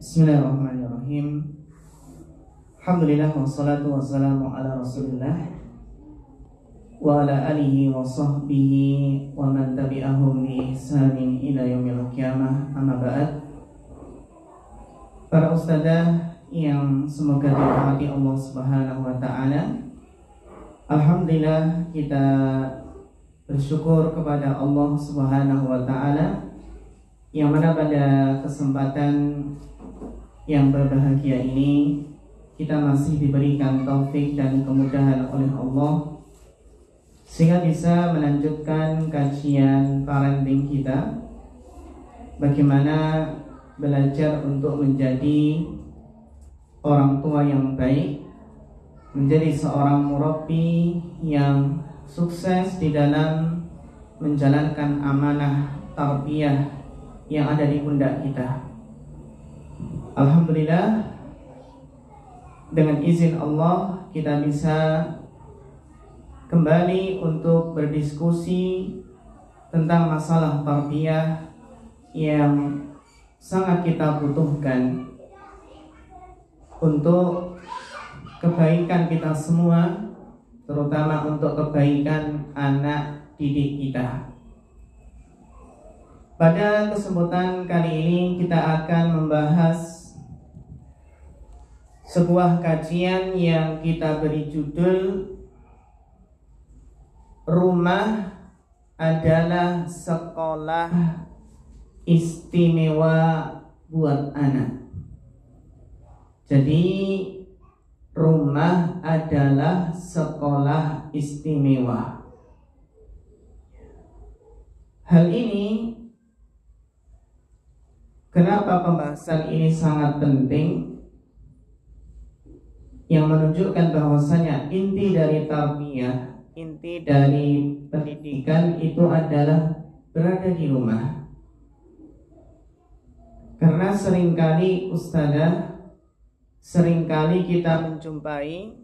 Bismillahirrahmanirrahim. Alhamdulillah wassalatu wassalamu ala Rasulillah wa ala alihi wa sahbihi wa man tabi'ahum bi ihsanin ila yaumil qiyamah. Amma ba'd. Para ustadzah yang semoga dirahmati Allah Subhanahu wa taala. Alhamdulillah kita bersyukur kepada Allah Subhanahu wa taala yang mana pada kesempatan yang berbahagia ini kita masih diberikan taufik dan kemudahan oleh Allah sehingga bisa melanjutkan kajian parenting kita, bagaimana belajar untuk menjadi orang tua yang baik, menjadi seorang murabbi yang sukses di dalam menjalankan amanah tarbiyah yang ada di pundak kita. Alhamdulillah, dengan izin Allah kita bisa kembali untuk berdiskusi tentang masalah tarbiyah yang sangat kita butuhkan untuk kebaikan kita semua, terutama untuk kebaikan anak didik kita. Pada kesempatan kali ini kita akan membahas sebuah kajian yang kita beri judul Rumah adalah Sekolah Istimewa buat Anak. Jadi rumah adalah sekolah istimewa. Hal ini, kenapa pembahasan ini sangat penting, yang menunjukkan bahwasanya inti dari tarbiyah, inti dari pendidikan itu adalah berada di rumah. Karena seringkali ustadzah, seringkali kita menjumpai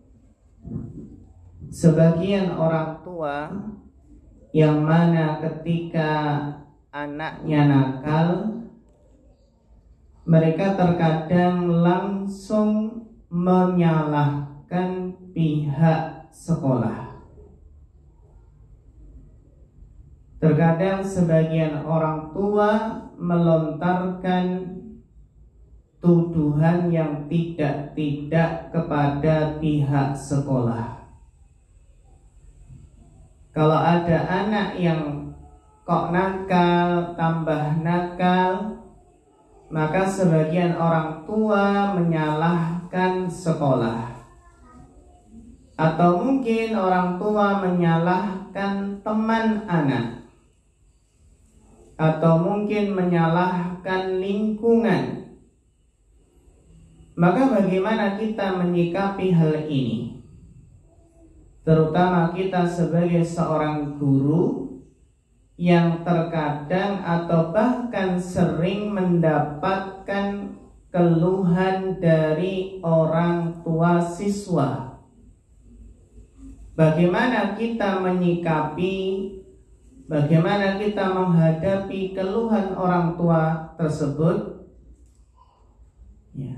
sebagian orang tua yang mana ketika anaknya nakal, mereka terkadang langsung menyalahkan pihak sekolah. Terkadang sebagian orang tua melontarkan tuduhan yang tidak kepada pihak sekolah. Kalau ada anak yang kok nakal, tambah nakal, maka sebagian orang tua menyalahkan sekolah. Atau mungkin orang tua menyalahkan teman anak. Atau mungkin menyalahkan lingkungan. Maka bagaimana kita menyikapi hal ini? Terutama kita sebagai seorang guru yang terkadang atau bahkan sering mendapatkan keluhan dari orang tua siswa. Bagaimana kita menyikapi, bagaimana kita menghadapi keluhan orang tua tersebut? Ya.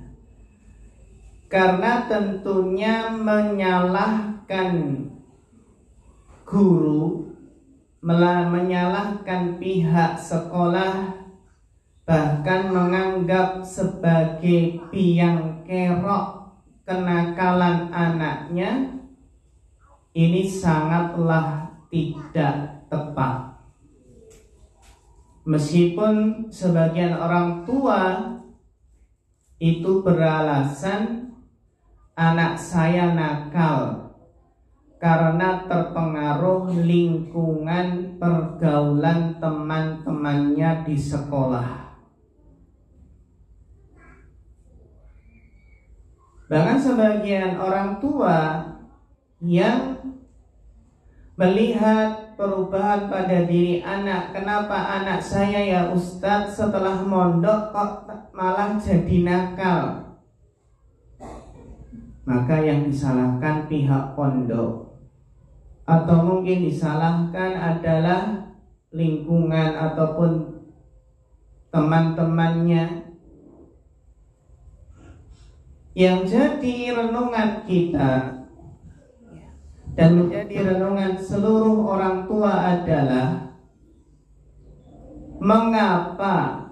Karena tentunya menyalahkan guru, menyalahkan pihak sekolah, bahkan menganggap sebagai biang kerok kenakalan anaknya, ini sangatlah tidak tepat. Meskipun sebagian orang tua itu beralasan anak saya nakal karena terpengaruh lingkungan pergaulan teman-temannya di sekolah. Bahkan sebagian orang tua yang melihat perubahan pada diri anak, kenapa anak saya ya Ustadz setelah mondok kok malah jadi nakal? Maka yang disalahkan pihak pondok, atau mungkin disalahkan adalah lingkungan ataupun teman-temannya yang jadi renungan kita dan menjadi renungan seluruh orang tua adalah mengapa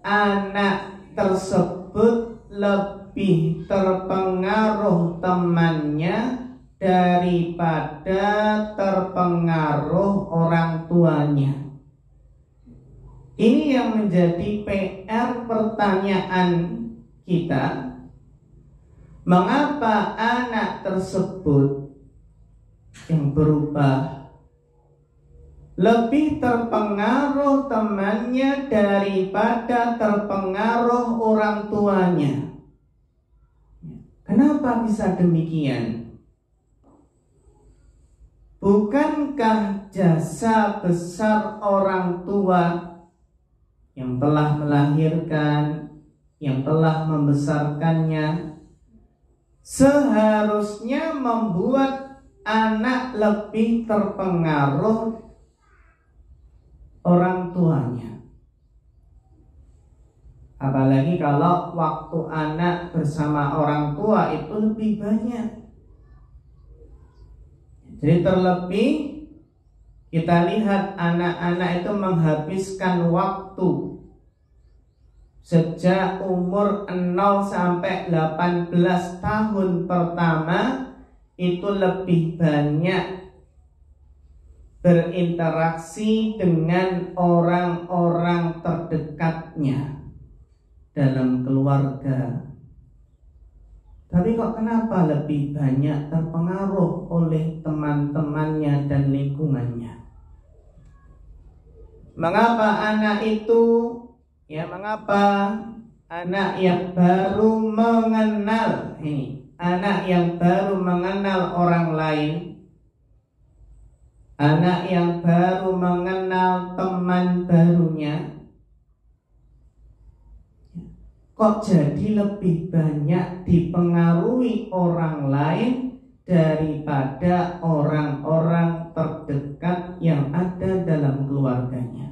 anak tersebut lebih terpengaruh temannya daripada terpengaruh orang tuanya. Ini yang menjadi PR pertanyaan kita. Mengapa anak tersebut yang berubah lebih terpengaruh temannya daripada terpengaruh orang tuanya? Kenapa bisa demikian? Bukankah jasa besar orang tua yang telah melahirkan, yang telah membesarkannya, seharusnya membuat anak lebih terpengaruh orang tuanya? Apalagi kalau waktu anak bersama orang tua itu lebih banyak. Jadi terlebih kita lihat anak-anak itu menghabiskan waktu sejak umur 0 sampai 18 tahun pertama itu lebih banyak berinteraksi dengan orang-orang terdekatnya dalam keluarga. Tapi kok kenapa lebih banyak terpengaruh oleh teman-temannya dan lingkungannya? Mengapa anak itu mengapa anak yang baru mengenal anak yang baru mengenal orang lain, anak yang baru mengenal teman barunya, kok jadi lebih banyak dipengaruhi orang lain daripada orang-orang terdekat yang ada dalam keluarganya?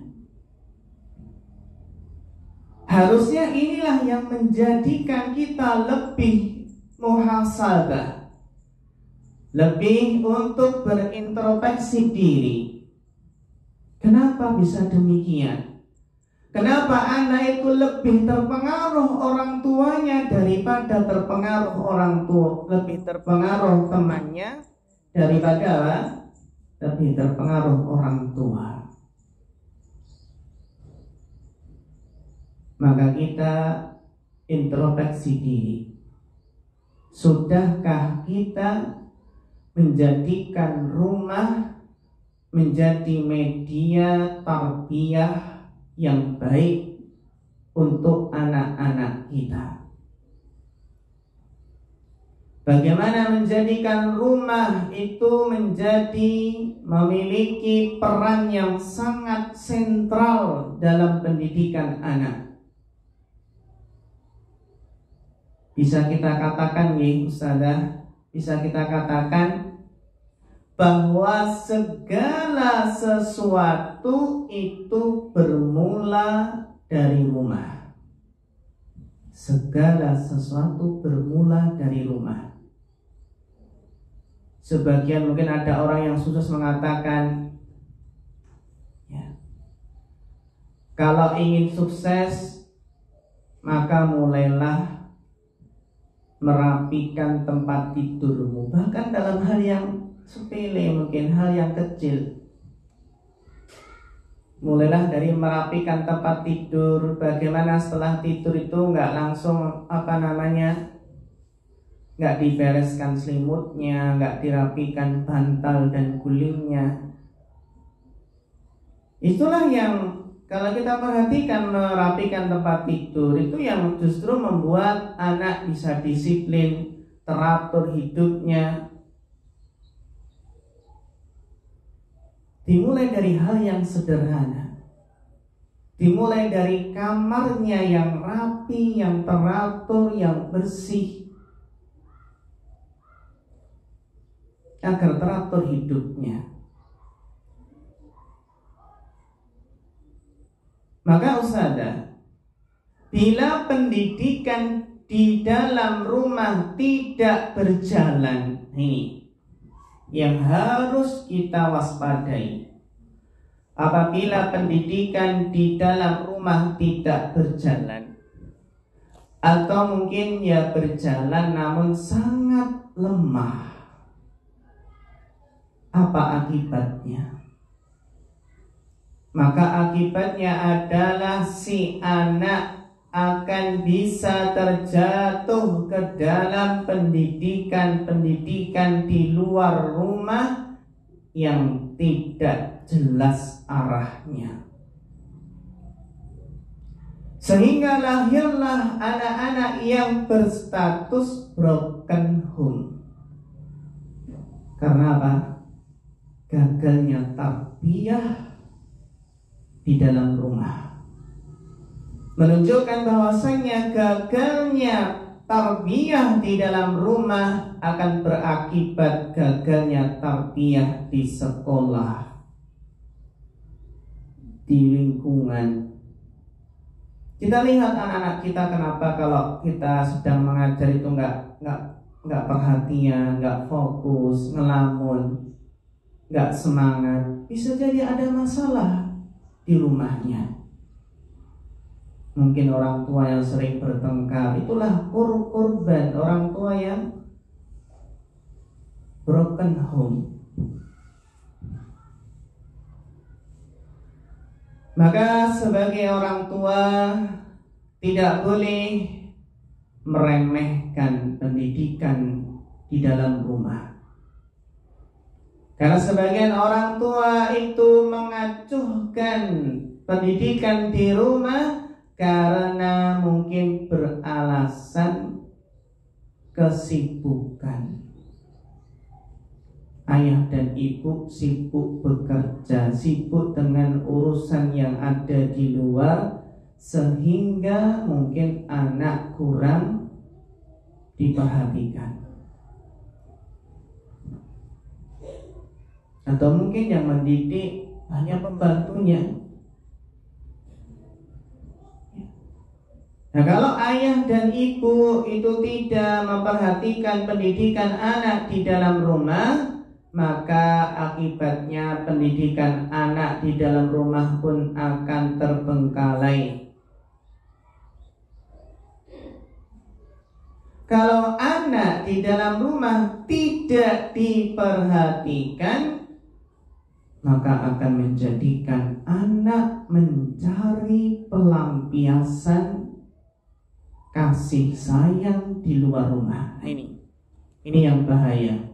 Harusnya inilah yang menjadikan kita lebih muhasabah, lebih untuk berintrospeksi diri. Kenapa bisa demikian? Kenapa anak itu lebih terpengaruh orang tuanya daripada terpengaruh orang tua, lebih terpengaruh temannya daripada lebih terpengaruh orang tua? Maka kita introspeksi diri. Sudahkah kita menjadikan rumah menjadi media tarbiyah yang baik untuk anak-anak kita? Bagaimana menjadikan rumah itu memiliki peran yang sangat sentral dalam pendidikan anak? Bisa kita katakan Ustazah, bisa kita katakan bahwa segala sesuatu itu bermula dari rumah. Segala sesuatu bermula dari rumah. Sebagian mungkin ada orang yang sukses mengatakan, kalau ingin sukses maka mulailah merapikan tempat tidurmu. Bahkan dalam hal yang sepele, mungkin hal yang kecil. Mulailah dari merapikan tempat tidur. Bagaimana setelah tidur itu nggak langsung nggak dibereskan selimutnya, nggak dirapikan bantal dan gulingnya. Itulah yang kalau kita perhatikan, merapikan tempat tidur itu yang justru membuat anak bisa disiplin, teratur hidupnya. Dimulai dari hal yang sederhana. Dimulai dari kamarnya yang rapi, yang teratur, yang bersih, agar teratur hidupnya. Maka Ustazah, bila pendidikan di dalam rumah tidak berjalan. Ini yang harus kita waspadai. Apabila pendidikan di dalam rumah tidak berjalan, atau mungkin ya berjalan namun sangat lemah, apa akibatnya? Maka akibatnya adalah si anak akan bisa terjatuh ke dalam pendidikan di luar rumah yang tidak jelas arahnya, sehingga lahirlah anak-anak yang berstatus broken home. Karena apa? Gagalnya tarbiyah di dalam rumah, menunjukkan bahwasanya gagalnya tarbiyah di dalam rumah akan berakibat gagalnya tarbiyah di sekolah, di lingkungan. Kita lihat anak-anak kita, kenapa kalau kita sedang mengajar itu nggak perhatian, nggak fokus, ngelamun, nggak semangat. Bisa jadi ada masalah di rumahnya. Mungkin orang tua yang sering bertengkar, itulah korban orang tua yang broken home. Maka sebagai orang tua tidak boleh meremehkan pendidikan di dalam rumah. Karena sebagian orang tua itu mengacuhkan pendidikan di rumah karena mungkin beralasan kesibukan. Ayah dan ibu sibuk bekerja, sibuk dengan urusan yang ada di luar, sehingga mungkin anak kurang diperhatikan. Atau mungkin yang mendidik hanya pembantunya. Nah, kalau ayah dan ibu itu tidak memperhatikan pendidikan anak di dalam rumah, maka akibatnya pendidikan anak di dalam rumah pun akan terbengkalai. Kalau anak di dalam rumah tidak diperhatikan, maka akan menjadikan anak mencari pelampiasan kasih sayang di luar rumah. Nah, ini yang bahaya.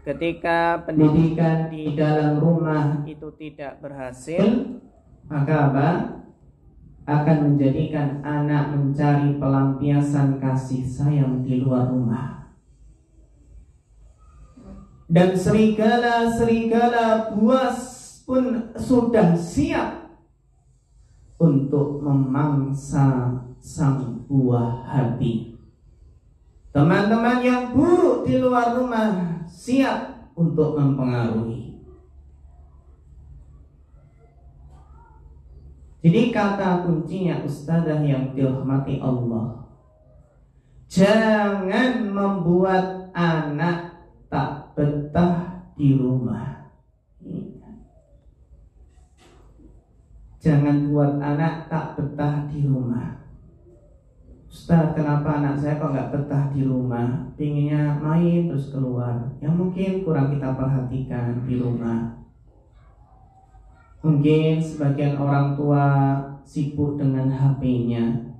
Ketika pendidikan di dalam rumah itu tidak berhasil, maka apa? Akan menjadikan anak mencari pelampiasan kasih sayang di luar rumah. Dan serigala buas pun sudah siap untuk memangsa sang buah hati. Teman-teman yang buruk di luar rumah siap untuk mempengaruhi. Jadi kata kuncinya ustazah yang dirahmati Allah, jangan membuat anak tak betah di rumah. Jangan buat anak tak betah di rumah. Ustaz, kenapa anak saya kok gak betah di rumah? Pinginnya main terus keluar. Yang mungkin kurang kita perhatikan di rumah. Mungkin sebagian orang tua sibuk dengan HP-nya,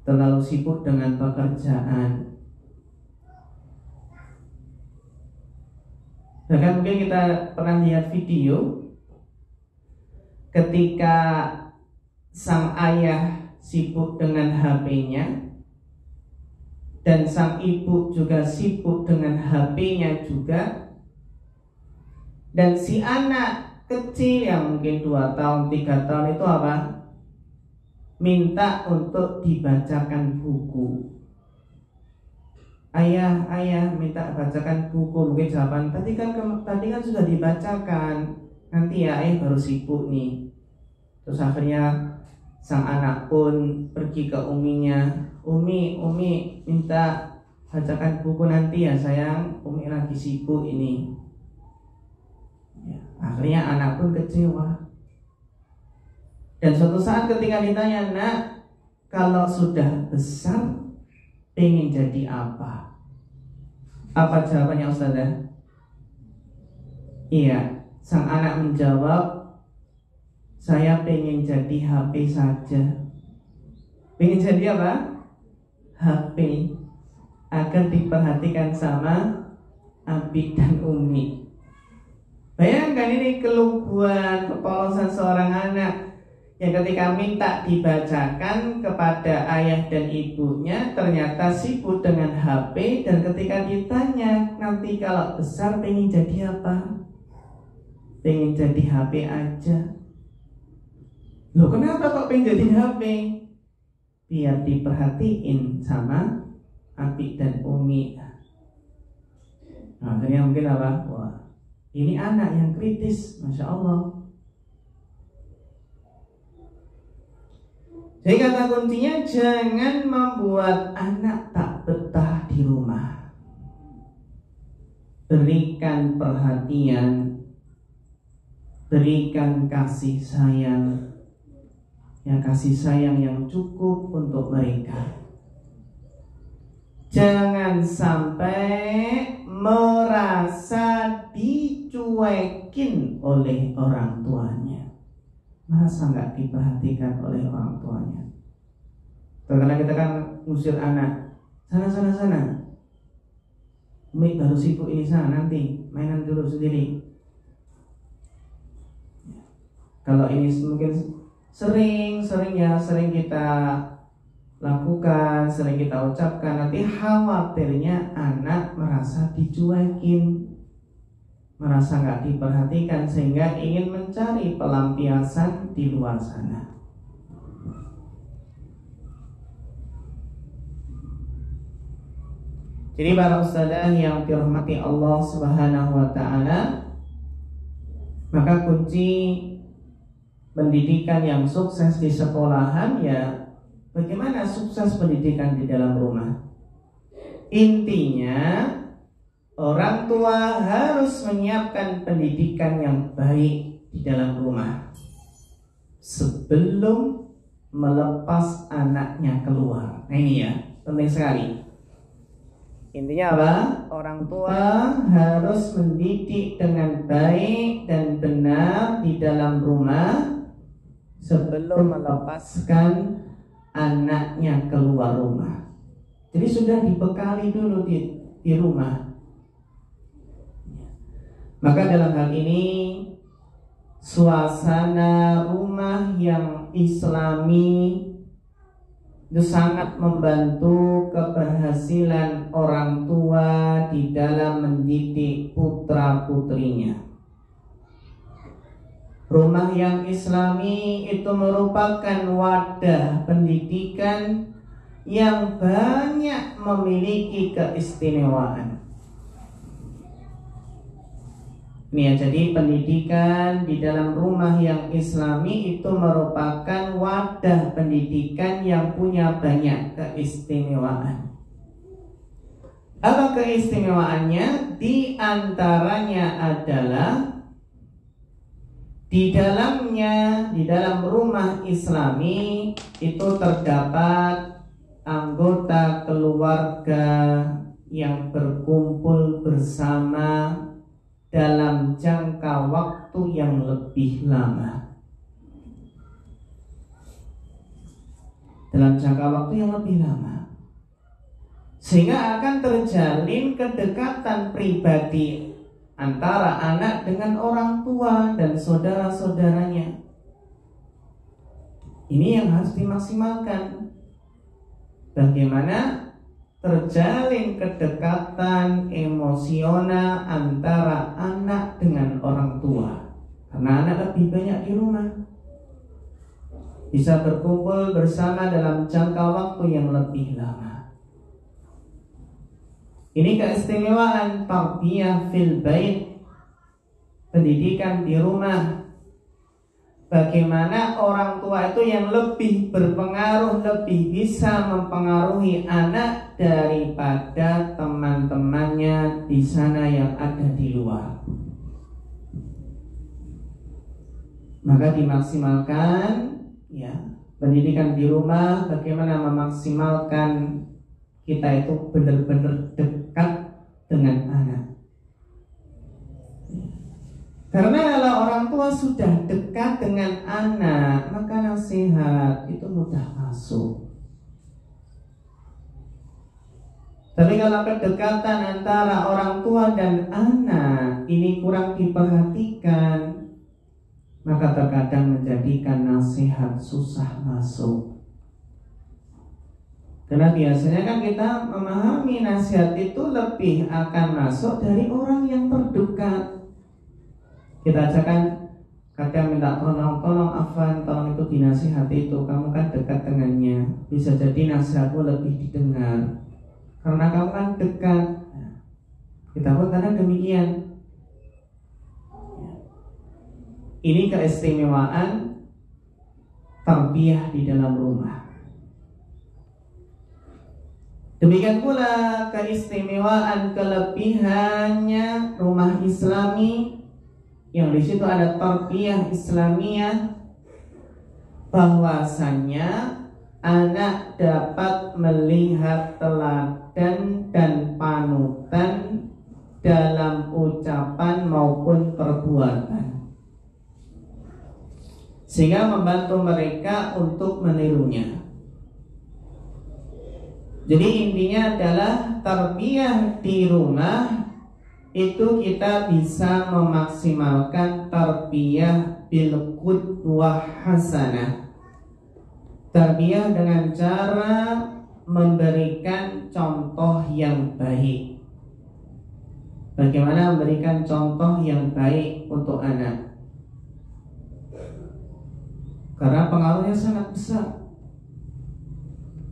terlalu sibuk dengan pekerjaan. Bahkan mungkin kita pernah lihat video ketika sang ayah sibuk dengan HP-nya dan sang ibu juga sibuk dengan HP-nya juga, dan si anak kecil yang mungkin 2 tahun, 3 tahun itu apa? Minta untuk dibacakan buku. Ayah minta bacakan buku. Mungkin jawaban tadi kan sudah dibacakan. Nanti ya ayah baru sibuk nih. Terus akhirnya Sang anak pun pergi ke uminya, Umi minta bacakan buku nanti ya sayang, Umi lagi sibuk ini. Ya, akhirnya anak pun kecewa. Dan suatu saat ketika ditanya, nak, kalau sudah besar pengen jadi apa? Apa jawabannya Ustazah? Iya, sang anak menjawab, saya pengen jadi HP saja. Pengen jadi apa? HP, agar diperhatikan sama abi dan umi. Bayangkan ini keluguan, kepolosan seorang anak yang ketika minta dibacakan kepada ayah dan ibunya ternyata sibuk dengan HP. Dan ketika ditanya, nanti kalau besar pengen jadi apa? Pengen jadi HP aja. Loh, kenapa kok pengen jadi HP? Biar diperhatiin sama abi dan umi. Nah, akhirnya mungkin apa? Wah, ini anak yang kritis, Masya Allah. Jadi kata kuncinya, jangan membuat anak tak betah di rumah. Berikan perhatian, berikan kasih sayang, ya kasih sayang yang cukup untuk mereka. Jangan sampai merasa dicuekin oleh orang tuanya, merasa nggak diperhatikan oleh orang tuanya. Karena kita kan ngusir anak, sana. Umi baru sibuk ini, sana nanti mainan dulu sendiri. Kalau ini mungkin sering kita lakukan, sering kita ucapkan, nanti khawatirnya anak merasa dicuekin, merasa nggak diperhatikan, sehingga ingin mencari pelampiasan di luar sana. Jadi para ustadzah yang dirahmati Allah Subhanahu wa ta'ala, maka kunci pendidikan yang sukses di sekolahan ya bagaimana sukses pendidikan di dalam rumah. Intinya orang tua harus menyiapkan pendidikan yang baik di dalam rumah sebelum melepas anaknya keluar. Nah ini ya penting sekali. Intinya apa? Orang tua harus mendidik dengan baik dan benar di dalam rumah sebelum melepaskan anaknya keluar rumah. Jadi sudah dibekali dulu di rumah. Maka dalam hal ini suasana rumah yang islami itu sangat membantu keberhasilan orang tua di dalam mendidik putra-putrinya. Rumah yang islami itu merupakan wadah pendidikan yang banyak memiliki keistimewaan. Ini ya, jadi pendidikan di dalam rumah yang islami itu merupakan wadah pendidikan yang punya banyak keistimewaan. Apa keistimewaannya? Di antaranya adalah di dalam rumah islami itu terdapat anggota keluarga yang berkumpul bersama dalam jangka waktu yang lebih lama. Dalam jangka waktu yang lebih lama, sehingga akan terjalin kedekatan pribadi antara anak dengan orang tua dan saudara-saudaranya. Ini yang harus dimaksimalkan. Bagaimana terjalin kedekatan emosional antara anak dengan orang tua. Karena anak lebih banyak di rumah, bisa berkumpul bersama dalam jangka waktu yang lebih lama. Ini keistimewaan tarbiyah fil bait, pendidikan di rumah. bagaimana orang tua itu yang lebih berpengaruh, lebih bisa mempengaruhi anak daripada teman-temannya di sana yang ada di luar. Maka dimaksimalkan ya pendidikan di rumah, bagaimana memaksimalkan kita itu benar-benar dekat dengan anak. Karena kalau orang tua sudah dekat dengan anak, maka nasihat itu mudah masuk. Tapi kalau kedekatan antara orang tua dan anak ini kurang diperhatikan, maka terkadang menjadikan nasihat susah masuk. Karena biasanya kan kita memahami nasihat itu lebih akan masuk dari orang yang terdekat. Kita ajakan kadang minta tolong Afan, tolong itu dinasihati itu, kamu kan dekat dengannya, bisa jadi nasihatmu lebih didengar karena kamu kan dekat. Kita pun kadang demikian. Ini keistimewaan tarbiyah di dalam rumah. Demikian pula keistimewaan kelebihannya rumah Islami, yang di situ ada tarbiyah Islamiyah, bahwasannya anak dapat melihat teladan dan panutan dalam ucapan maupun perbuatan, sehingga membantu mereka untuk menirunya. Jadi intinya adalah tarbiyah di rumah itu kita bisa memaksimalkan tarbiyah bil qudwah hasanah. Tarbiyah dengan cara memberikan contoh yang baik. Bagaimana memberikan contoh yang baik untuk anak? Karena pengaruhnya sangat besar.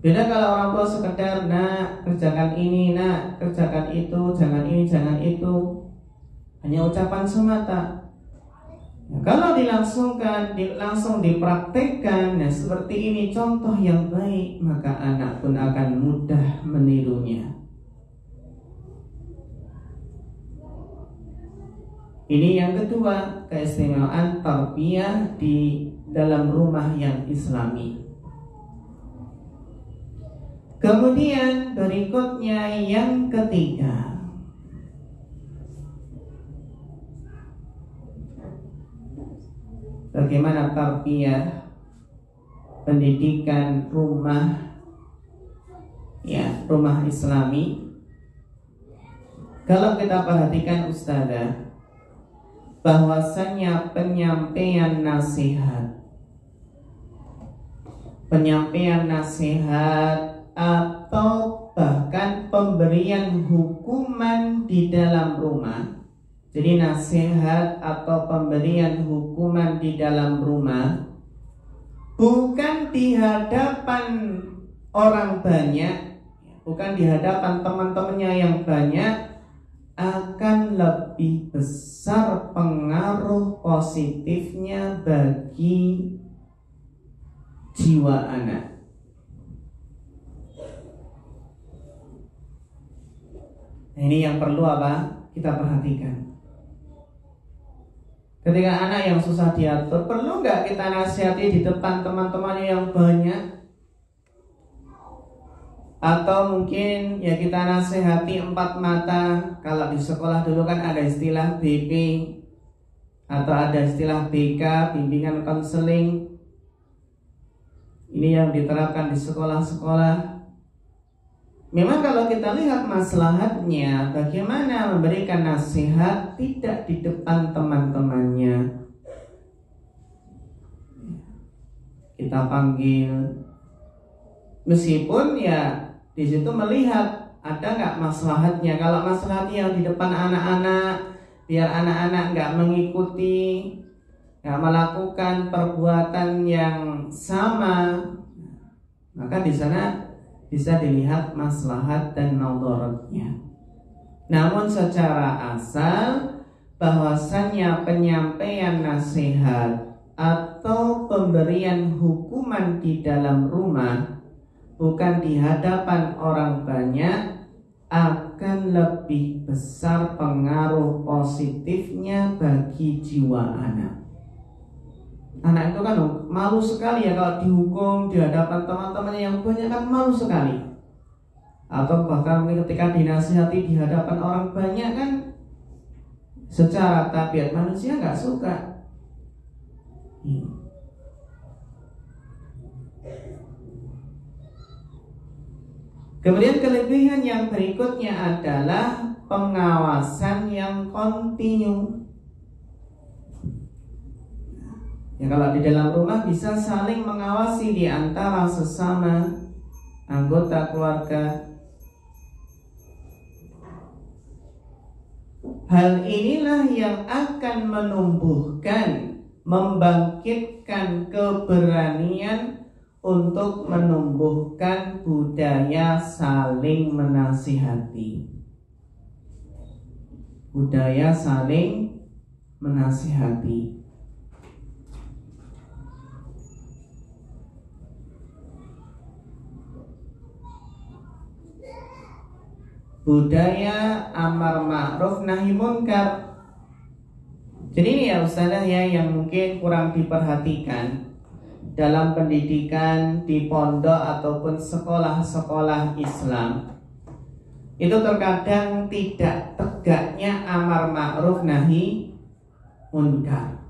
Beda kalau orang tua sekedar, nak kerjakan ini, nak kerjakan itu, jangan ini, jangan itu, hanya ucapan semata. Ya, kalau dilangsungkan, langsung dipraktekkan, nah seperti ini contoh yang baik, maka anak pun akan mudah menirunya. Ini yang kedua, keistimewaan tarbiyah di dalam rumah yang Islami. Kemudian berikutnya yang ketiga, bagaimana tarbiyah pendidikan rumah, ya rumah Islami. Kalau kita perhatikan Ustazah, bahwasannya penyampaian nasihat atau bahkan pemberian hukuman di dalam rumah. Jadi nasihat atau pemberian hukuman di dalam rumah bukan di hadapan orang banyak, bukan di hadapan teman-temannya yang banyak, akan lebih besar pengaruh positifnya bagi jiwa anak. Nah, ini yang perlu kita perhatikan. Ketika anak yang susah diatur, perlu nggak kita nasihati di depan teman-temannya yang banyak? Atau mungkin ya kita nasihati empat mata. Kalau di sekolah dulu kan ada istilah BP atau ada istilah BK, bimbingan konseling. Ini yang diterapkan di sekolah-sekolah. Memang kalau kita lihat maslahatnya, bagaimana memberikan nasihat tidak di depan teman-temannya. Kita panggil, meskipun ya di situ melihat ada nggak maslahatnya. Kalau maslahatnya yang di depan anak-anak, biar anak-anak nggak mengikuti, nggak melakukan perbuatan yang sama, maka di sana bisa dilihat maslahat dan madaratnya. Namun secara asal bahwasannya penyampaian nasihat atau pemberian hukuman di dalam rumah, bukan di hadapan orang banyak, akan lebih besar pengaruh positifnya bagi jiwa anak. Anak itu kan malu sekali ya kalau dihukum di hadapan teman-temannya yang banyak, kan malu sekali. Atau bahkan ketika dinasihati di hadapan orang banyak, kan secara tabiat manusia nggak suka. Kemudian kelebihan yang berikutnya adalah pengawasan yang kontinu. Ya, kalau di dalam rumah bisa saling mengawasi di antara sesama anggota keluarga. Hal inilah yang akan menumbuhkan, membangkitkan keberanian untuk menumbuhkan budaya saling menasihati. Budaya saling menasihati. Budaya amar ma'ruf nahi munkar. Jadi ini ya Ustazah ya, yang mungkin kurang diperhatikan dalam pendidikan di pondok ataupun sekolah-sekolah Islam. Itu terkadang tidak tegaknya amar ma'ruf nahi munkar.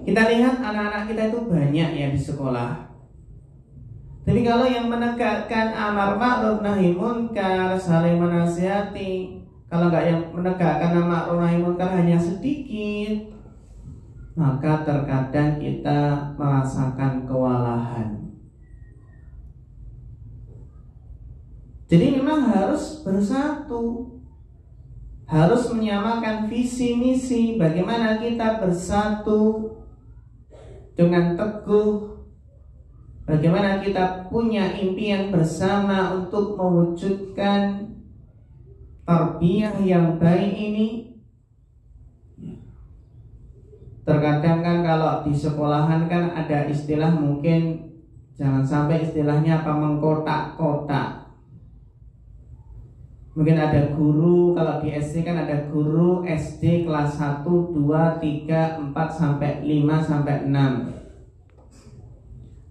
Kita lihat anak-anak kita itu banyak ya di sekolah. Jadi kalau yang menegakkan amar ma'ruf nahi munkar, saling menasihati, kalau nggak yang menegakkan amar ma'ruf nahi munkar hanya sedikit, maka terkadang kita merasakan kewalahan. Jadi memang harus bersatu, harus menyamakan visi misi. Bagaimana kita bersatu dengan teguh, bagaimana kita punya impian bersama untuk mewujudkan tarbiyah yang baik ini. Terkadang kan kalau di sekolahan kan ada istilah, mungkin jangan sampai istilahnya apa, mengkotak-kotak. Mungkin ada guru, kalau di SD kan ada guru SD kelas 1, 2, 3, 4 sampai 5 sampai 6.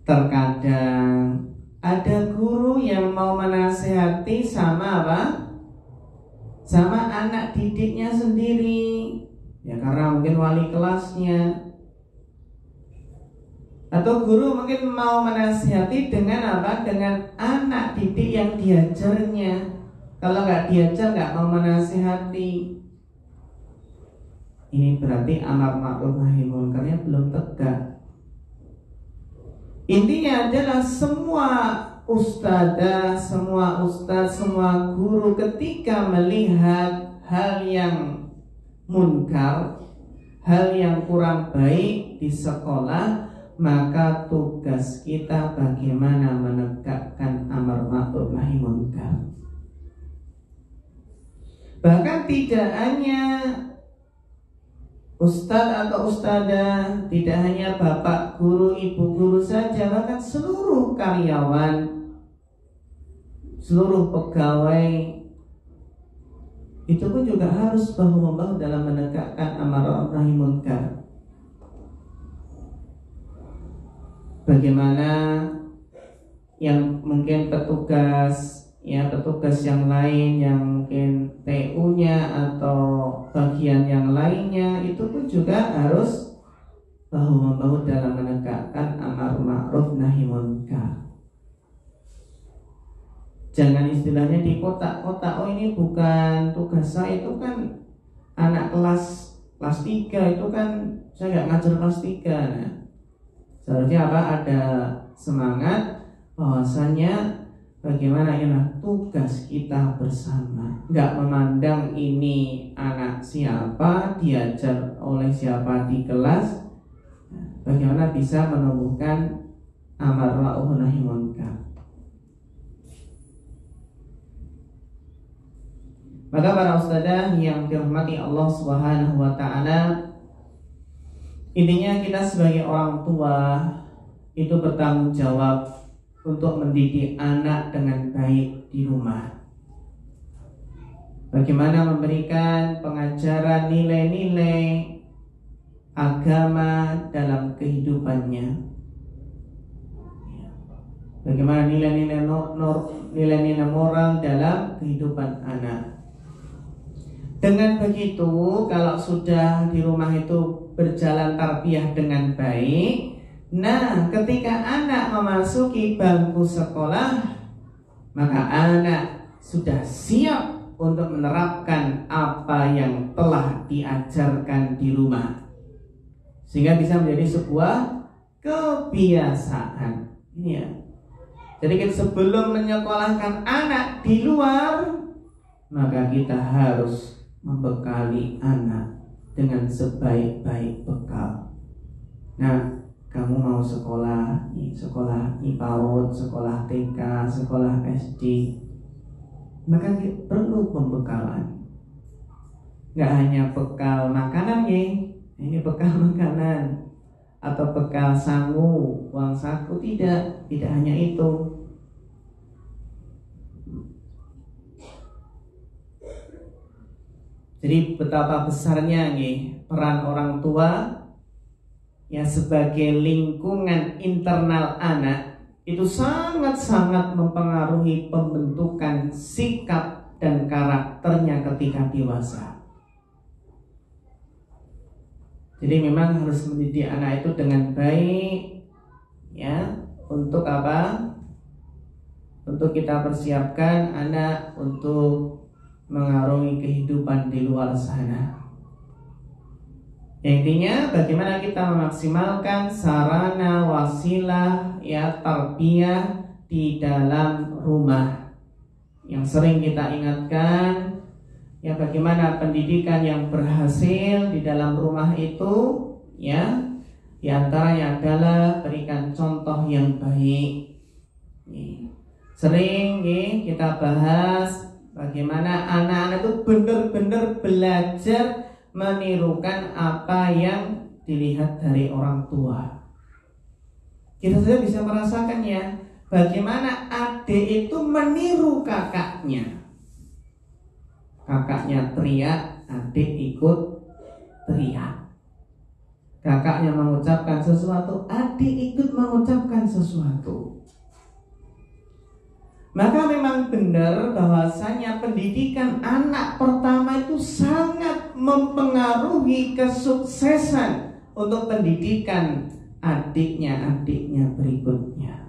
Terkadang ada guru yang mau menasehati sama apa? Sama anak didiknya sendiri. Ya karena mungkin wali kelasnya. Atau guru mungkin mau menasihati dengan apa? Dengan anak didik yang diajarnya. Kalau nggak diajar, nggak mau menasihati. Ini berarti amar ma'ruf nahi munkarnya belum tegak. Intinya adalah semua ustadzah, semua ustadz, semua guru ketika melihat hal yang munkar, hal yang kurang baik di sekolah, maka tugas kita bagaimana menegakkan amar ma'ruf nahi munkar. Bahkan tidak hanya ustadz atau ustadzah, tidak hanya bapak guru, ibu guru saja, bahkan seluruh karyawan, seluruh pegawai itu pun juga harus bahu-membahu dalam menegakkan amar ma'ruf nahi munkar. Bagaimana yang mungkin petugas, ya petugas yang lain yang mungkin TU-nya atau bagian yang lainnya itu pun juga harus bahu-membahu dalam menegakkan amar ma'ruf nahi munkar. Jangan istilahnya di kotak-kotak, oh ini bukan tugas saya, itu kan anak kelas 3, itu kan saya nggak ngajar kelas 3. Nah, seharusnya apa? Ada semangat bahwasanya bagaimana ialah tugas kita bersama, nggak memandang ini anak siapa, diajar oleh siapa di kelas. Bagaimana bisa menumbuhkan amar ma'ruf nahi munkar. Maka para ustadzah yang dirahmati Allah Subhanahu wa taala, Intinya kita sebagai orang tua itu bertanggung jawab untuk mendidik anak dengan baik di rumah. Bagaimana memberikan pengajaran nilai-nilai agama dalam kehidupannya. Bagaimana nilai-nilai moral dalam kehidupan anak. Dengan begitu, kalau sudah di rumah itu berjalan tarbiyah dengan baik, nah ketika anak memasuki bangku sekolah, maka anak sudah siap untuk menerapkan apa yang telah diajarkan di rumah, sehingga bisa menjadi sebuah kebiasaan. Ini ya. Jadi sebelum menyekolahkan anak di luar, maka kita harus membekali anak dengan sebaik-baik bekal. Nah, kamu mau sekolah PAUD, sekolah TK, sekolah SD, maka perlu pembekalan. Nggak hanya bekal makanan ya, ini bekal makanan atau bekal sangu, uang saku, tidak hanya itu. Jadi betapa besarnya nih peran orang tua ya sebagai lingkungan internal anak, itu sangat-sangat mempengaruhi pembentukan sikap dan karakternya ketika dewasa. Jadi memang harus mendidik anak itu dengan baik ya, untuk apa? Untuk kita persiapkan anak untuk mengarungi kehidupan di luar sana. Intinya bagaimana kita memaksimalkan sarana wasilah ya tarbiyah di dalam rumah. Yang sering kita ingatkan ya, bagaimana pendidikan yang berhasil di dalam rumah itu ya, di antaranya adalah berikan contoh yang baik. Sering kita bahas bagaimana anak-anak itu benar-benar belajar menirukan apa yang dilihat dari orang tua. Kita saja bisa merasakan ya, bagaimana adik itu meniru kakaknya. Kakaknya teriak, adik ikut teriak. Kakaknya mengucapkan sesuatu, adik ikut mengucapkan sesuatu. Maka memang benar bahwasanya pendidikan anak pertama itu sangat mempengaruhi kesuksesan untuk pendidikan adiknya berikutnya.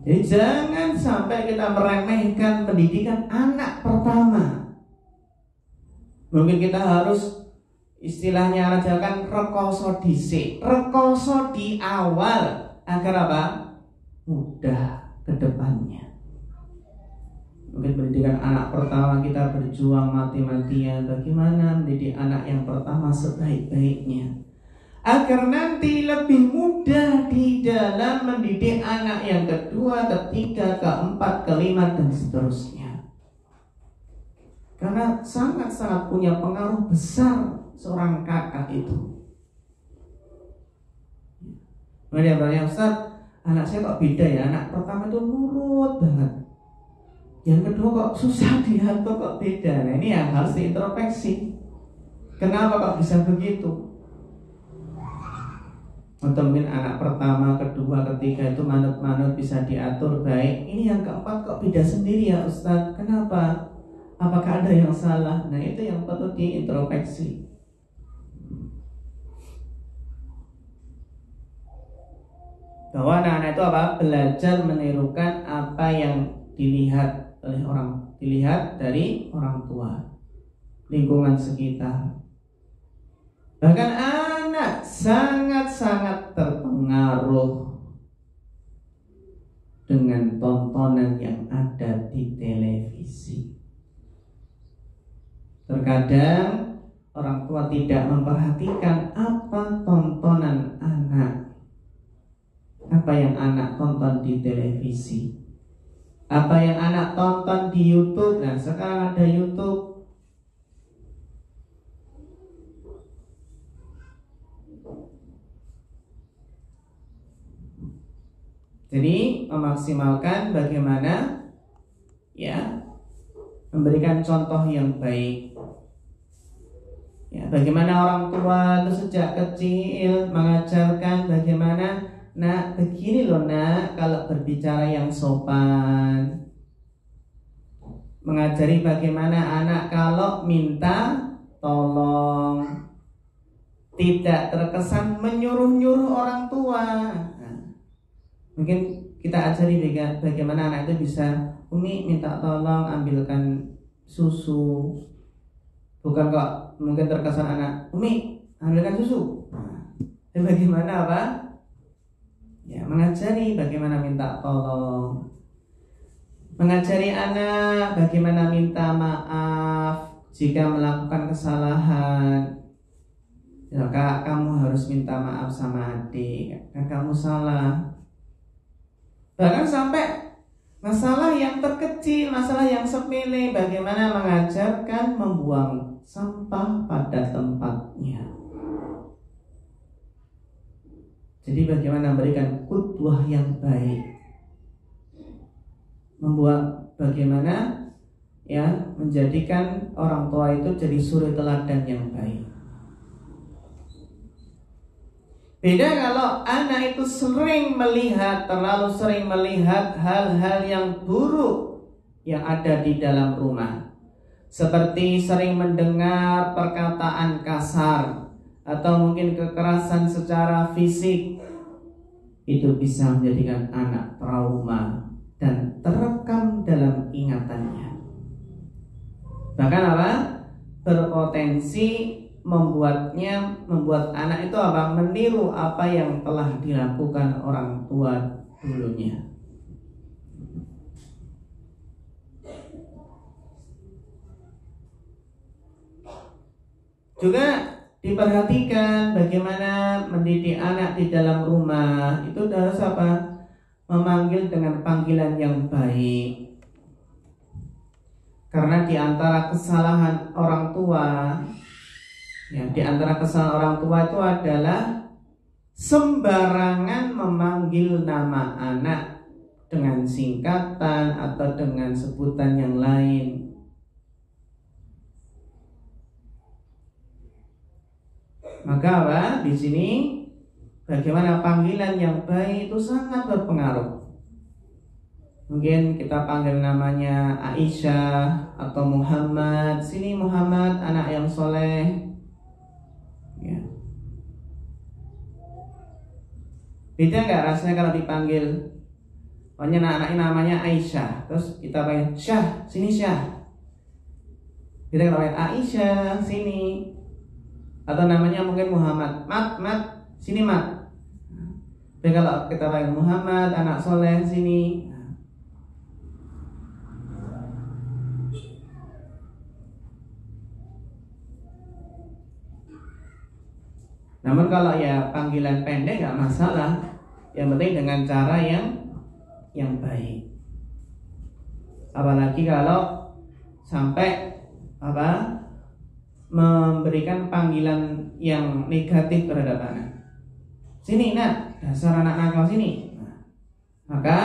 Jadi jangan sampai kita meremehkan pendidikan anak pertama. Mungkin kita harus istilahnya ajarkan rekoso dhisik, rekoso di awal agar apa? Mudah ke depannya. Mungkin pendidikan anak pertama kita berjuang mati-matian bagaimana mendidik anak yang pertama sebaik-baiknya, agar nanti lebih mudah di dalam mendidik anak yang kedua, ketiga, keempat, kelima, dan seterusnya. Karena sangat-sangat punya pengaruh besar seorang kakak itu. Kemudian bertanya, Ustaz, anak saya kok beda ya? Anak pertama itu nurut banget, yang kedua kok susah diatur, kok beda. Nah ini yang harus diintrospeksi. Kenapa kok bisa begitu? Atau mungkin anak pertama, kedua, ketiga itu manut-manut bisa diatur baik. Ini yang keempat kok beda sendiri ya Ustaz? Kenapa? Apakah ada yang salah? Nah itu yang perlu diintrospeksi. Bahwa anak-anak itu apa? Belajar menirukan apa yang dilihat dari orang tua, lingkungan sekitar. Bahkan anak sangat-sangat terpengaruh dengan tontonan yang ada di televisi. Terkadang orang tua tidak memperhatikan apa tontonan anak, apa yang anak tonton di televisi, apa yang anak tonton di YouTube. Nah sekarang ada YouTube. Jadi memaksimalkan bagaimana ya memberikan contoh yang baik. Ya, bagaimana orang tua itu sejak kecil mengajarkan bagaimana, nak begini loh nak kalau berbicara yang sopan. Mengajari bagaimana anak kalau minta tolong tidak terkesan menyuruh-nyuruh orang tua. Nah, mungkin kita ajari bagaimana anak itu bisa, Umi minta tolong ambilkan susu. Bukan kok mungkin terkesan anak, Umi ambilkan susu. Nah, bagaimana apa? Ya, mengajari bagaimana minta tolong. Mengajari anak bagaimana minta maaf jika melakukan kesalahan. Ya, Kak, kamu harus minta maaf sama adik, kan kamu salah. Bahkan sampai masalah yang terkecil, masalah yang sepele, bagaimana mengajarkan membuang sampah pada tempatnya. Jadi bagaimana memberikan qudwah yang baik, membuat bagaimana ya menjadikan orang tua itu jadi suri teladan yang baik. Beda kalau anak itu terlalu sering melihat hal-hal yang buruk yang ada di dalam rumah, seperti sering mendengar perkataan kasar atau mungkin kekerasan secara fisik. Itu bisa menjadikan anak trauma dan terekam dalam ingatannya. Bahkan apa? Berpotensi membuat anak itu apa? Meniru apa yang telah dilakukan orang tua dulunya. Juga diperhatikan bagaimana mendidik anak di dalam rumah. Itu harus apa? Memanggil dengan panggilan yang baik. Karena di antara kesalahan orang tua, ya, di antara kesalahan orang tua itu adalah sembarangan memanggil nama anak dengan singkatan atau dengan sebutan yang lain. Maka apa? Di sini bagaimana panggilan yang baik itu sangat berpengaruh. Mungkin kita panggil namanya Aisyah atau Muhammad. Sini Muhammad, anak yang soleh. Ya. Beda nggak rasanya kalau dipanggil? Pokoknya anaknya namanya Aisyah, terus kita panggil Syah, sini Syah. Kita panggil Aisyah, sini. Atau namanya mungkin Muhammad, Mat, sini Mat. Tapi kalau kita panggil Muhammad, anak soleh, sini. Namun kalau ya panggilan pendek nggak masalah, yang penting dengan cara yang baik. Apalagi kalau sampai apa memberikan panggilan yang negatif terhadap anak. Sini nak, dasar anak nakal sini. Nah, maka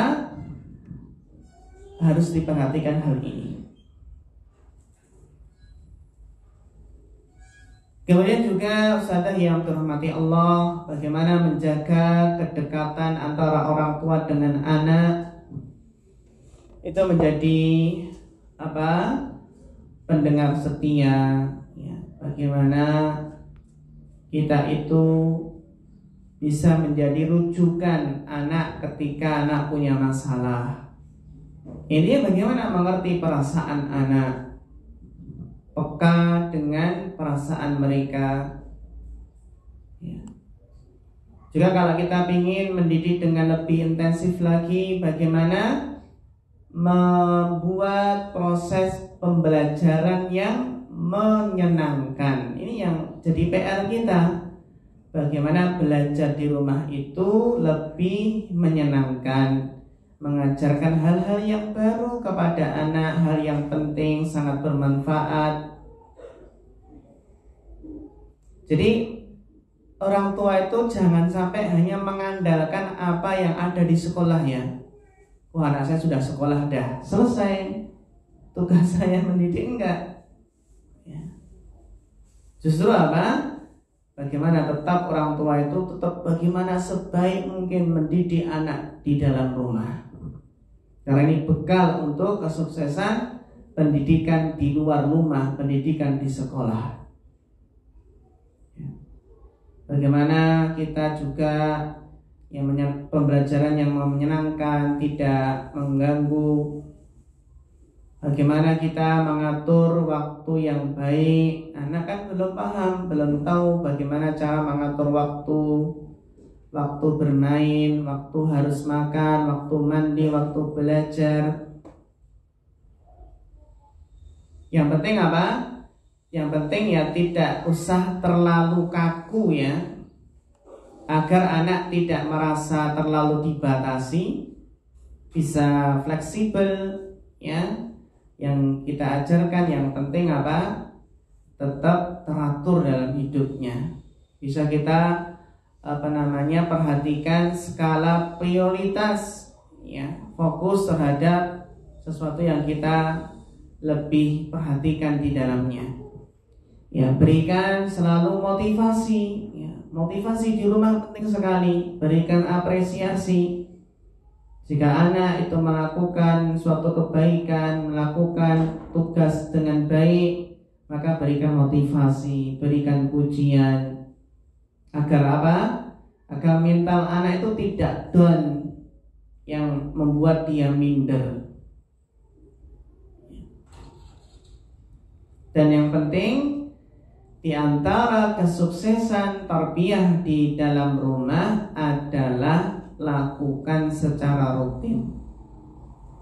harus diperhatikan hal ini. Kemudian juga Ustazah yang terhormati Allah, bagaimana menjaga kedekatan antara orang tua dengan anak. Itu menjadi apa? Pendengar setia, ya. Bagaimana kita itu bisa menjadi rujukan anak ketika anak punya masalah. Ini bagaimana mengerti perasaan anak, peka dengan perasaan mereka. Ya. Juga kalau kita ingin mendidik dengan lebih intensif lagi, bagaimana membuat proses pembelajaran yang menyenangkan. Ini yang jadi PR kita. Bagaimana belajar di rumah itu lebih menyenangkan, mengajarkan hal-hal yang baru kepada anak, hal yang penting, sangat bermanfaat. Jadi orang tua itu jangan sampai hanya mengandalkan apa yang ada di sekolah ya. Wah, anak saya sudah sekolah dah, selesai tugas saya mendidik, enggak ya. Justru apa? Bagaimana tetap orang tua itu tetap bagaimana sebaik mungkin mendidik anak di dalam rumah. Karena ini bekal untuk kesuksesan pendidikan di luar rumah, pendidikan di sekolah. Bagaimana kita juga yang pembelajaran yang menyenangkan, tidak mengganggu. Bagaimana kita mengatur waktu yang baik. Anak kan belum paham, belum tahu bagaimana cara mengatur waktu. Waktu bermain, waktu harus makan, waktu mandi, waktu belajar. Yang penting apa? Yang penting ya tidak usah terlalu kaku ya, agar anak tidak merasa terlalu dibatasi, bisa fleksibel ya. Yang kita ajarkan yang penting apa? Tetap teratur dalam hidupnya. Bisa kita perhatikan skala prioritas ya, fokus terhadap sesuatu yang kita lebih perhatikan di dalamnya. Ya, berikan selalu motivasi ya. Motivasi di rumah penting sekali. Berikan apresiasi. Jika anak itu melakukan suatu kebaikan, melakukan tugas dengan baik, maka berikan motivasi, berikan pujian. Agar apa? Agar mental anak itu tidak down, yang membuat dia minder. Dan yang penting, di antara kesuksesan tarbiyah di dalam rumah adalah lakukan secara rutin.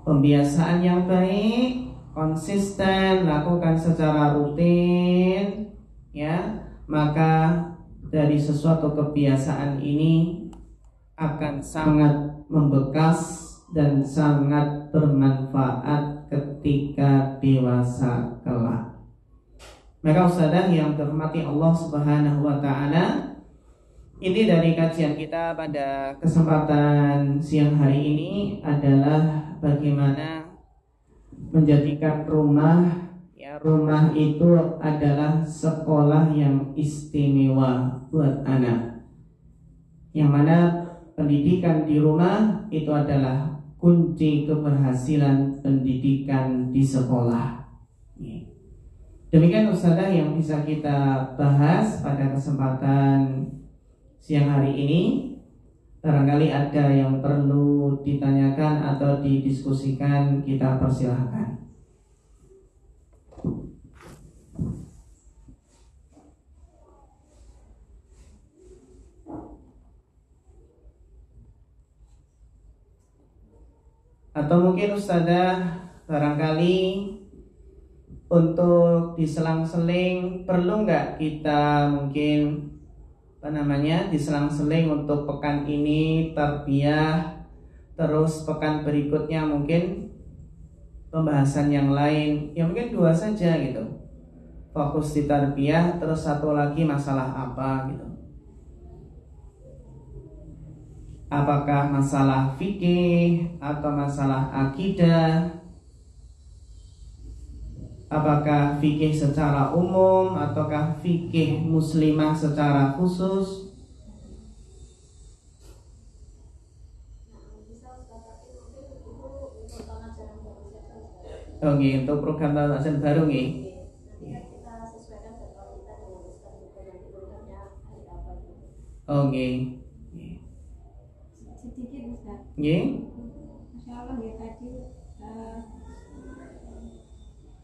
Pembiasaan yang baik, konsisten, lakukan secara rutin ya, maka dari sesuatu kebiasaan ini akan sangat membekas dan sangat bermanfaat ketika dewasa kelak. Maka ustadzah yang dirahmati Allah Subhanahu wa taala, ini dari kajian kita pada kesempatan siang hari ini adalah bagaimana menjadikan rumah ya, rumah itu adalah sekolah yang istimewa buat anak. Yang mana pendidikan di rumah itu adalah kunci keberhasilan pendidikan di sekolah. Demikian ustadzah yang bisa kita bahas pada kesempatan siang hari ini. Barangkali ada yang perlu ditanyakan atau didiskusikan, kita persilahkan. Atau mungkin ustadzah barangkali untuk diselang-seling, perlu nggak kita mungkin diselang-seling untuk pekan ini tarbiyah, terus pekan berikutnya mungkin pembahasan yang lain, ya mungkin 2 saja gitu, fokus di tarbiyah, terus satu lagi masalah apa gitu. Apakah masalah fikih atau masalah akidah? Apakah fikih secara umum ataukah fikih muslimah secara khusus? Oke, untuk program tahunan baru nih. Oke. Sedikit Ustaz. Nggih. Masyaallah ya tadi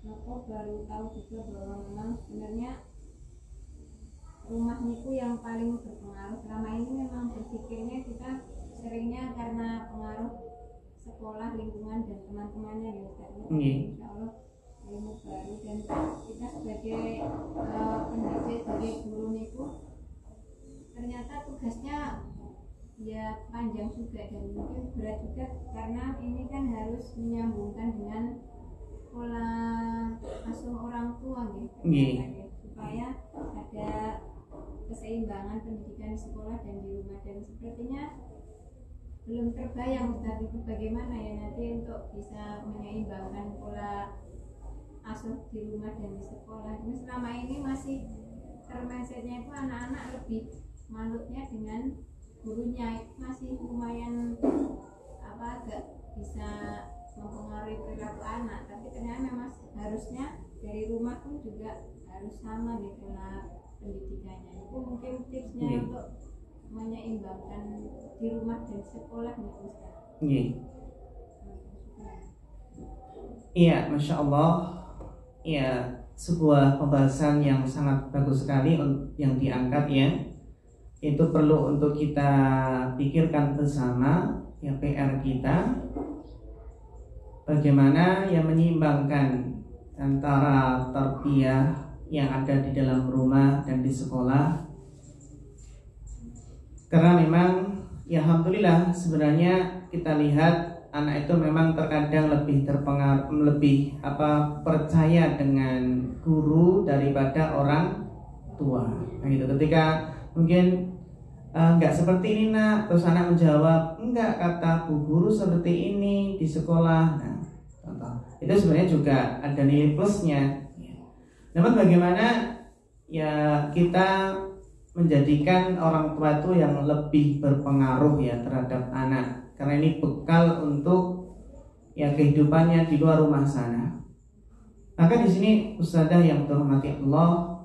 aku baru tahu juga bahwa memang sebenarnya rumah itu yang paling berpengaruh. Selama ini memang berpikirnya kita seringnya karena pengaruh sekolah, lingkungan dan teman-temannya ya Ustaz. Insya Allah ilmu baru dan kita sebagai pendidik, sebagai guru itu ternyata tugasnya ya panjang juga dan mungkin berat juga karena ini kan harus menyambungkan dengan pola asuh orang tua gitu, supaya ada keseimbangan pendidikan di sekolah dan di rumah, dan sepertinya belum terbayang Ustaz itu bagaimana ya nanti untuk bisa menyeimbangkan pola asuh di rumah dan di sekolah. Ini selama ini masih mindsetnya itu anak-anak lebih manutnya dengan gurunya, itu masih lumayan agak bisa mempengaruhi perilaku anak, tapi ternyata memang harusnya dari rumah pun juga harus sama nih pola pendidikannya. Itu mungkin tipsnya untuk menyeimbangkan di rumah dan sekolah nih Ustaz. Iya, Masya Allah. Iya, sebuah pembahasan yang sangat bagus sekali yang diangkat ya. Itu perlu untuk kita pikirkan bersama ya, PR kita bagaimana ya menyeimbangkan antara tarbiyah yang ada di dalam rumah dan di sekolah. Karena memang ya alhamdulillah sebenarnya kita lihat anak itu memang terkadang lebih terpengaruh, lebih percaya dengan guru daripada orang tua. Nah, gitu. Ketika mungkin enggak seperti ini nak, terus anak menjawab enggak, kata bu guru seperti ini di sekolah. Nah, contoh itu sebenarnya juga ada nilai plusnya. Namun bagaimana ya kita menjadikan orang tua itu yang lebih berpengaruh ya terhadap anak, karena ini bekal untuk ya kehidupannya di luar rumah sana. Maka di sini Ustazah yang terhormati Allah,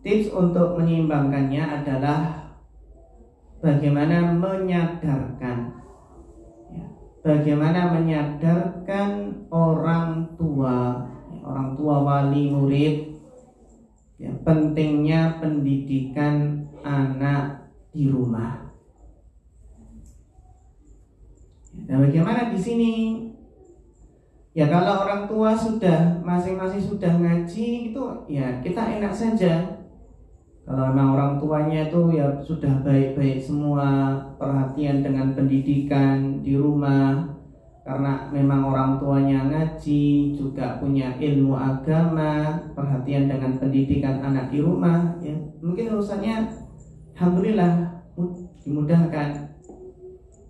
tips untuk menyeimbangkannya adalah bagaimana menyadarkan ya, bagaimana menyadarkan orang tua wali murid ya, pentingnya pendidikan anak di rumah. Dan bagaimana di sini? Ya kalau orang tua sudah masing-masing sudah ngaji itu ya kita enak saja. Kalau memang orang tuanya itu ya sudah baik-baik semua, perhatian dengan pendidikan di rumah, karena memang orang tuanya ngaji, juga punya ilmu agama, perhatian dengan pendidikan anak di rumah ya, mungkin urusannya alhamdulillah dimudahkan.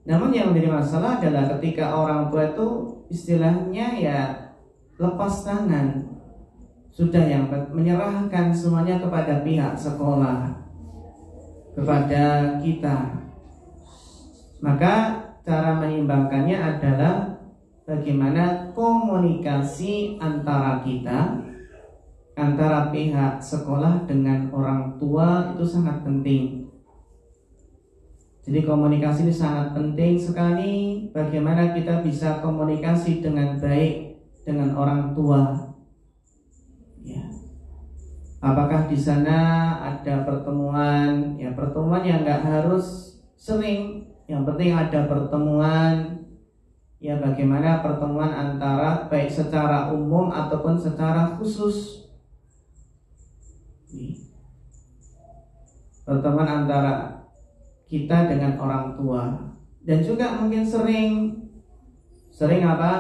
Namun yang menjadi masalah adalah ketika orang tua itu istilahnya ya lepas tangan, sudah yang menyerahkan semuanya kepada pihak sekolah, kepada kita. Maka cara menyeimbangkannya adalah bagaimana komunikasi antara kita, antara pihak sekolah dengan orang tua itu sangat penting. Jadi komunikasi ini sangat penting sekali. Bagaimana kita bisa komunikasi dengan baik dengan orang tua. Ya. Apakah di sana ada pertemuan? Ya pertemuan yang nggak harus sering. Yang penting ada pertemuan. Ya bagaimana pertemuan antara baik secara umum ataupun secara khusus. Pertemuan antara kita dengan orang tua. Dan juga mungkin sering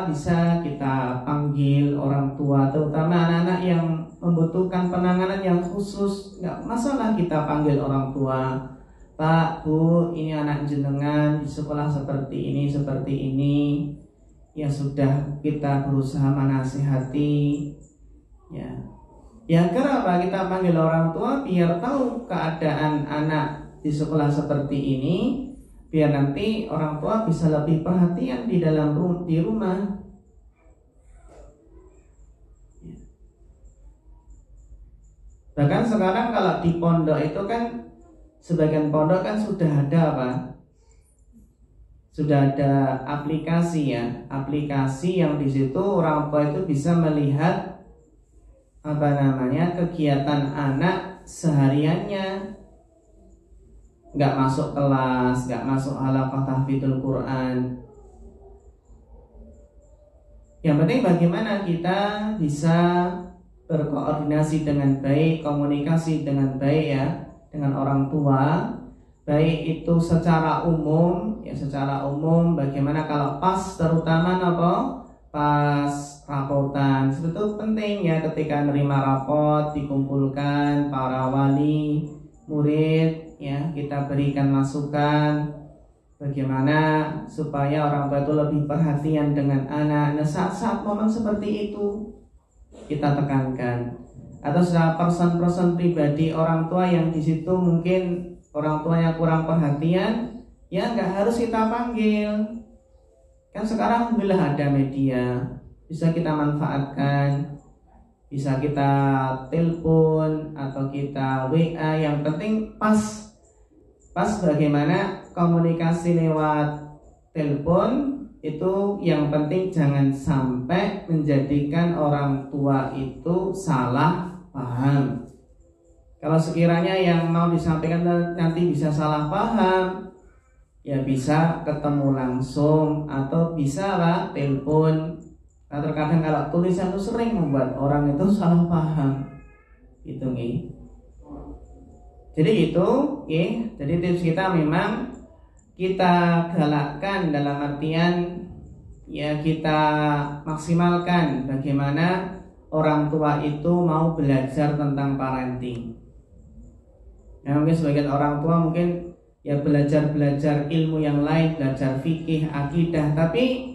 bisa kita panggil orang tua, terutama anak-anak yang membutuhkan penanganan yang khusus. Nggak masalah kita panggil orang tua, Pak, Bu, ini anak jenengan di sekolah seperti ini. Ya sudah kita berusaha menasihati. Ya kenapa kita panggil orang tua? Biar tahu keadaan anak di sekolah seperti ini, biar nanti orang tua bisa lebih perhatian di rumah. Bahkan sekarang kalau di pondok itu kan, sebagian pondok kan sudah ada sudah ada aplikasi ya, aplikasi yang di situ orang tua itu bisa melihat kegiatan anak sehariannya. Nggak masuk kelas, nggak masuk halaqah tahfidzul Quran. Yang penting bagaimana kita bisa berkoordinasi dengan baik, komunikasi dengan baik ya dengan orang tua, baik itu secara umum ya, secara umum bagaimana kalau pas, terutama pas rapotan. Itu penting ya, ketika nerima rapot dikumpulkan para wali murid, ya kita berikan masukan bagaimana supaya orang tua itu lebih perhatian dengan anak. Nah, saat-saat momen seperti itu kita tekankan. Atau secara person pribadi orang tua yang di situ mungkin orang tuanya kurang perhatian, ya nggak harus kita panggil. Kan sekarang alhamdulillah ada media, bisa kita manfaatkan, bisa kita telepon atau kita WA. Yang penting pas bagaimana komunikasi lewat telepon itu, yang penting jangan sampai menjadikan orang tua itu salah paham. Kalau sekiranya yang mau disampaikan nanti bisa salah paham, ya bisa ketemu langsung atau bisa lah telepon. Nah, terkadang kalau tulisan itu sering membuat orang itu salah paham gitu nih. Jadi itu jadi tips kita memang kita galakkan dalam artian ya kita maksimalkan bagaimana orang tua itu mau belajar tentang parenting. Nah, mungkin sebagian orang tua mungkin ya belajar ilmu yang lain, belajar fikih, akidah, tapi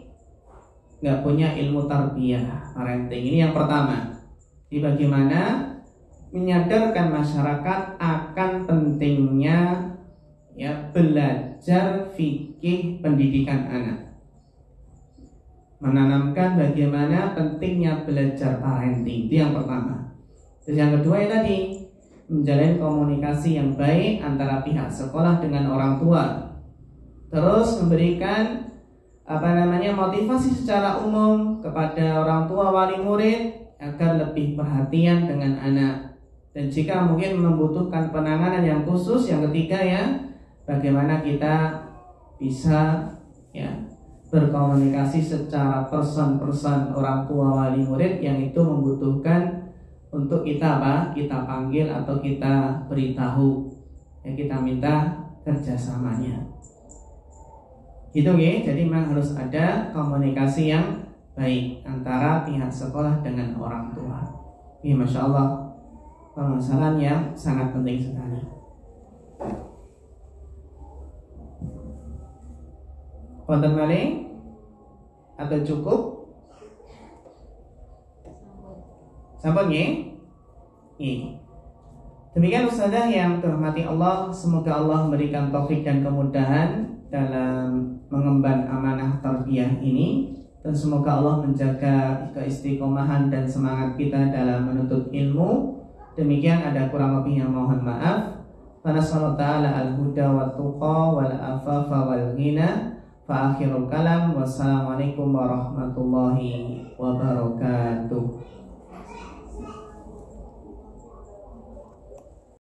nggak punya ilmu tarbiyah parenting. Ini yang pertama. Jadi bagaimana menyadarkan masyarakat akan pentingnya ya belajar fikih pendidikan anak, menanamkan bagaimana pentingnya belajar parenting. Itu yang pertama. Terus yang kedua ya tadi, menjalin komunikasi yang baik antara pihak sekolah dengan orang tua. Terus memberikan motivasi secara umum kepada orang tua wali murid agar lebih perhatian dengan anak. Dan jika mungkin membutuhkan penanganan yang khusus, yang ketiga ya, bagaimana kita bisa ya berkomunikasi secara person orang tua wali murid yang itu membutuhkan untuk kita kita panggil atau kita beritahu, ya kita minta kerjasamanya. Gitu ya. Jadi memang harus ada komunikasi yang baik antara pihak sekolah dengan orang tua. Ini masya Allah permasalahan yang sangat penting sekali. Wonten malih atau cukup? Sampun nggih. Demikian Ustazah yang dirahmati Allah, semoga Allah memberikan taufik dan kemudahan dalam mengemban amanah tarbiyah ini, dan semoga Allah menjaga keistiqomahan dan semangat kita dalam menuntut ilmu. Demikian, ada kurang lebihnya mohon maaf. Wa nasallahu ta'ala al-huda wa tuqa wal afafa wal ghina. Fa akhirul kalam, wassalamualaikum warahmatullahi wabarakatuh.